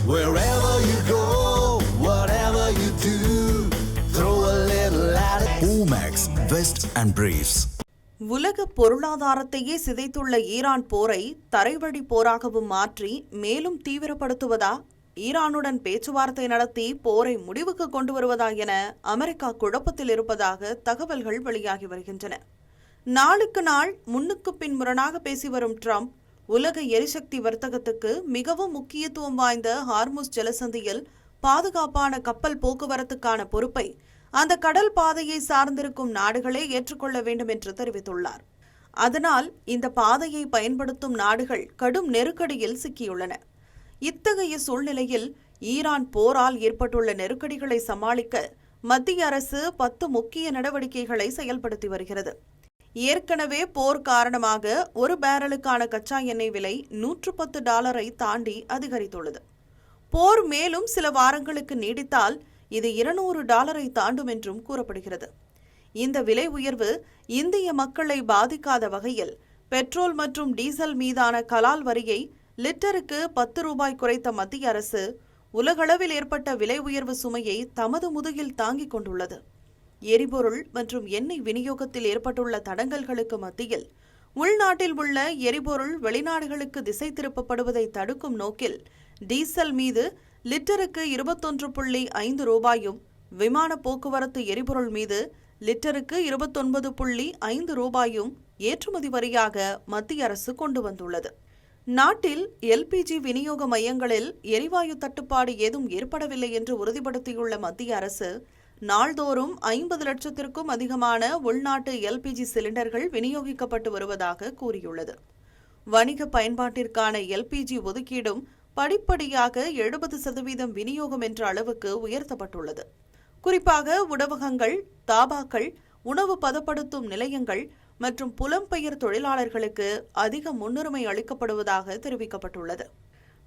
Wherever you go, whatever you do, throw a little at it. Omax, Vest and Briefs. உலக பொருளாதாரத்தையே சிதைத்துள்ள Iran போரை தரைவழி போராகவும் மாற்றி மேலும் தீவிரப்படுத்துவதா, ஈரானுடன் பேச்சுவார்த்தை நடத்தி போரை முடிவுக்கு கொண்டு வருவதா என அமெரிக்கா குழப்பத்தில் இருப்பதாக தகவல்கள் வெளியாகி வருகின்றன. நாளுக்கு நாள் முன்னுக்கு பின் முரணாக பேசி வரும் ட்ரம்ப், உலக எரிசக்தி வர்த்தகத்துக்கு மிகவும் முக்கியத்துவம் வாய்ந்த ஹார்முஸ் ஜலசந்தியில் பாதுகாப்பான கப்பல் போக்குவரத்துக்கான பொறுப்பை அந்த கடல் பாதையை சார்ந்திருக்கும் நாடுகளே ஏற்றுக்கொள்ள வேண்டும் என்று தெரிவித்துள்ளார். அதனால் இந்த பாதையை பயன்படுத்தும் நாடுகள் கடும் நெருக்கடியில் சிக்கியுள்ளன. இத்தகைய சூழ்நிலையில் ஈரான் போரால் ஏற்பட்டுள்ள நெருக்கடிகளை சமாளிக்க மத்திய அரசு 10 முக்கிய நடவடிக்கைகளை செயல்படுத்தி வருகிறது. ஏற்கனவே போர் காரணமாக ஒரு பேரலுக்கான கச்சா எண்ணெய் விலை $110 தாண்டி அதிகரித்துள்ளது. போர் மேலும் சில வாரங்களுக்கு நீடித்தால் இது $200 தாண்டும் என்றும் கூறப்படுகிறது. இந்த விலை உயர்வு இந்திய மக்களை பாதிக்காத வகையில் பெட்ரோல் மற்றும் டீசல் மீதான கலால் வரியை லிட்டருக்கு $10 குறைத்த மத்திய அரசு உலகளவில் ஏற்பட்ட விலை உயர்வு சுமையை தமது முதுகில் தாங்கிக் கொண்டுள்ளது. எரிபொருள் மற்றும் எண்ணெய் விநியோகத்தில் ஏற்பட்டுள்ள தடங்கல்களுக்கு மத்தியில் உள்நாட்டில் உள்ள எரிபொருள் வெளிநாடுகளுக்கு திசை திருப்பப்படுவதை தடுக்கும் நோக்கில் டீசல் மீது லிட்டருக்கு $21.5, விமான போக்குவரத்து எரிபொருள் மீது லிட்டருக்கு $29.5 ஏற்றுமதி வரியாக மத்திய அரசு கொண்டு வந்துள்ளது. நாட்டில் எல்பிஜி விநியோக மையங்களில் எரிவாயு தட்டுப்பாடு ஏதும் ஏற்படவில்லை என்று உறுதிப்படுத்தியுள்ள மத்திய அரசு நாள்தோறும் 50 லட்சத்திற்கும் அதிகமான உள்நாட்டு எல்பிஜி சிலிண்டர்கள் விநியோகிக்கப்பட்டு வருவதாக கூறியுள்ளது. வணிக பயன்பாட்டிற்கான எல்பிஜி ஒதுக்கீடும் படிப்படியாக 70% விநியோகம் என்ற அளவுக்கு உயர்த்தப்பட்டுள்ளது. குறிப்பாக உணவகங்கள், தாபாக்கள், உணவு பதப்படுத்தும் நிலையங்கள் மற்றும் புலம்பெயர் தொழிலாளர்களுக்கு அதிக முன்னுரிமை அளிக்கப்படுவதாக தெரிவிக்கப்பட்டுள்ளது.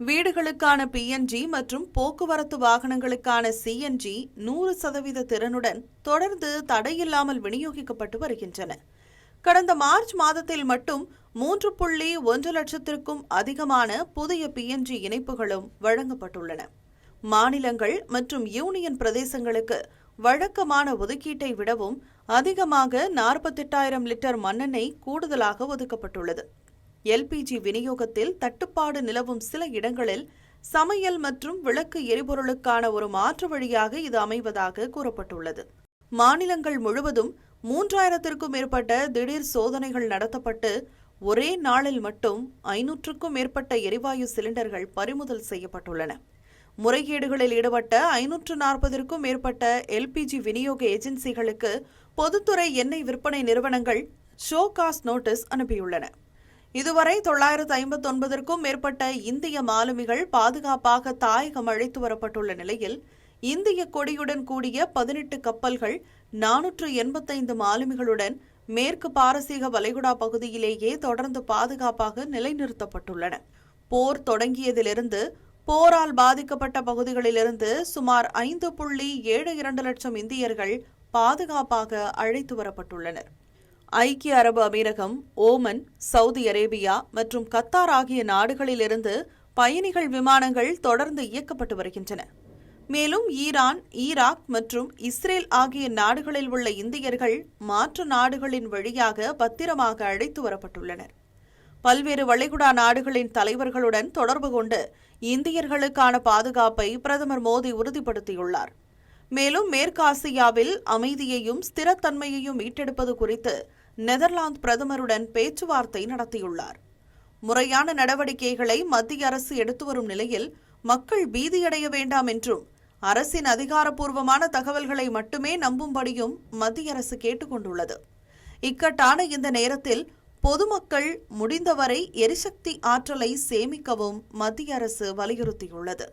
வீடுகளுக்கான பிஎன்ஜி மற்றும் போக்குவரத்து வாகனங்களுக்கான சிஎன்ஜி 100% திறனுடன் தொடர்ந்து தடையில்லாமல் விநியோகிக்கப்பட்டு வருகின்றன. கடந்த மார்ச் மாதத்தில் மட்டும் 3.1 லட்சத்திற்கும் அதிகமான புதிய பிஎன்ஜி இணைப்புகளும் வழங்கப்பட்டுள்ளன. மாநிலங்கள் மற்றும் யூனியன் பிரதேசங்களுக்கு வழக்கமான ஒதுக்கீட்டை விடவும் அதிகமாக 48,000 லிட்டர் மண்ணெண்ணெய் கூடுதலாக ஒதுக்கப்பட்டுள்ளது. எல்பிஜி விநியோகத்தில் தட்டுப்பாடு நிலவும் சில இடங்களில் சமையல் மற்றும் விளக்கு எரிபொருளுக்கான ஒரு மாற்று வழியாக இது அமைவதாக கூறப்பட்டுள்ளது. மாநிலங்கள் முழுவதும் 3000க்கும் மேற்பட்ட திடீர் சோதனைகள் நடத்தப்பட்டு ஒரே நாளில் மட்டும் 500க்கும் மேற்பட்ட எரிவாயு சிலிண்டர்கள் பறிமுதல் செய்யப்பட்டுள்ளன. முறைகேடுகளில் ஈடுபட்ட 540க்கும் மேற்பட்ட எல்பிஜி விநியோக ஏஜென்சிகளுக்கு பொதுத்துறை எண்ணெய் விற்பனை நிறுவனங்கள் ஷோ காஸ் நோட்டீஸ் அனுப்பியுள்ளன. இதுவரை 959க்கும் மேற்பட்ட இந்திய மாலுமிகள் பாதுகாப்பாக தாயகம் அழைத்து வரப்பட்டுள்ள நிலையில் இந்திய கொடியுடன் கூடிய 18 கப்பல்கள் 485 மாலுமிகளுடன் மேற்கு பாரசீக வளைகுடா பகுதியிலேயே தொடர்ந்து பாதுகாப்பாக நிலைநிறுத்தப்பட்டுள்ளன. போர் தொடங்கியதிலிருந்து போரால் பாதிக்கப்பட்ட பகுதிகளிலிருந்து சுமார் 5.72 லட்சம் இந்தியர்கள் பாதுகாப்பாக அழைத்து வரப்பட்டுள்ளனர். ஐக்கிய அரபு அமீரகம், ஓமன், சவுதி அரேபியா மற்றும் கத்தார் ஆகிய நாடுகளிலிருந்து பயணிகள் விமானங்கள் தொடர்ந்து இயக்கப்பட்டு வருகின்றன. மேலும் ஈரான், ஈராக் மற்றும் இஸ்ரேல் ஆகிய நாடுகளில் உள்ள இந்தியர்கள் மாற்று நாடுகளின் வழியாக பத்திரமாக அழைத்து வரப்பட்டுள்ளனர். பல்வேறு வளைகுடா நாடுகளின் தலைவர்களுடன் தொடர்பு கொண்டு இந்தியர்களுக்கான பாதுகாப்பை பிரதமர் மோடி உறுதிப்படுத்தியுள்ளார். மேலும் மேற்காசியாவில் அமைதியையும் ஸ்திரத்தன்மையையும் மீட்டெடுப்பது குறித்து நெதர்லாந்து பிரதமருடன் பேச்சுவார்த்தை நடத்தியுள்ளார். முறையான நடவடிக்கைகளை மத்திய அரசு எடுத்து வரும் நிலையில் மக்கள் பீதியடைய வேண்டாம் என்றும் அரசின் அதிகாரப்பூர்வமான தகவல்களை மட்டுமே நம்பும்படியும் மத்திய அரசு கேட்டுக் கொண்டுள்ளது. இக்கட்டான இந்த நேரத்தில் பொதுமக்கள் முடிந்தவரை எரிசக்தி ஆற்றலை சேமிக்கவும் மத்திய அரசு வலியுறுத்தியுள்ளது.